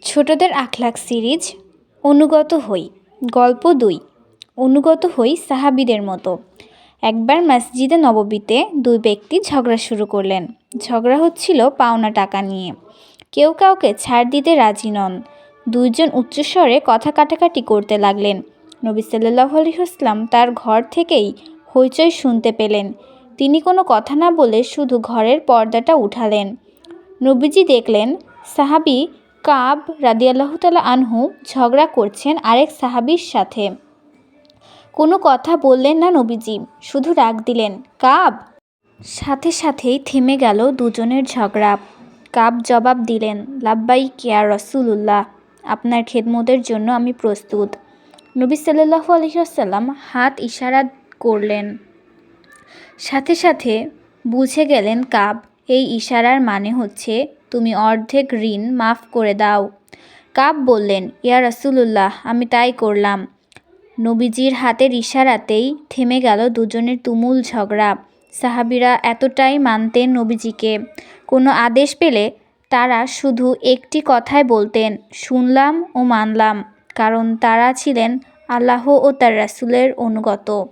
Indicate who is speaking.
Speaker 1: ছোটদের আখলাক সিরিজ অনুগত হই। গল্প ২। অনুগত হই সাহাবীদের মতো। একবার মসজিদে নববীতে দুই ব্যক্তি ঝগড়া শুরু করলেন। ঝগড়া হচ্ছিল পাওনা টাকা নিয়ে। কেউ কাউকে ছাড় দিতে রাজি নন। দুইজন উচ্চস্বরে কথা কাটাকাটি করতে লাগলেন। নবী সাল্লাল্লাহু আলাইহি ওয়াসাল্লাম তার ঘর থেকেই হইচই শুনতে পেলেন। তিনি কোনো কথা না বলে শুধু ঘরের পর্দাটা উঠালেন। নবীজি দেখলেন সাহাবী কাব রাদিয়াল্লাহু তাআলা আনহু ঝগড়া করছেন আরেক সাহাবীর সাথে। কোনো কথা বললেন না নবীজি, শুধু ডাক দিলেন, কাব। সাথে সাথেই থেমে গেল দুজনের ঝগড়া। কাব জবাব দিলেন, লাব্বাইক ইয়া রাসূলুল্লাহ, আপনার খেদমতের জন্য আমি প্রস্তুত। নবী সাল্লাল্লাহু আলাইহি ওয়াসাল্লাম হাত ইশারা করলেন। সাথে সাথে বুঝে গেলেন কাব, এই ইশারার মানে হচ্ছে তুমি অর্ধেক ঋণ মাফ করে দাও। কাব বললেন, ইয়া রাসূলুল্লাহ, আমি তাই করলাম। নবীজির হাতের ইশারাতেই থেমে গেল দুজনের তুমুল ঝগড়া। সাহাবীরা এতটাই মানতেন নবীজিকে, কোনো আদেশ পেলে তারা শুধু একটি কথাই বলতেন, শুনলাম ও মানলাম, কারণ তারা ছিলেন আল্লাহ ও তার রাসূলের অনুগত।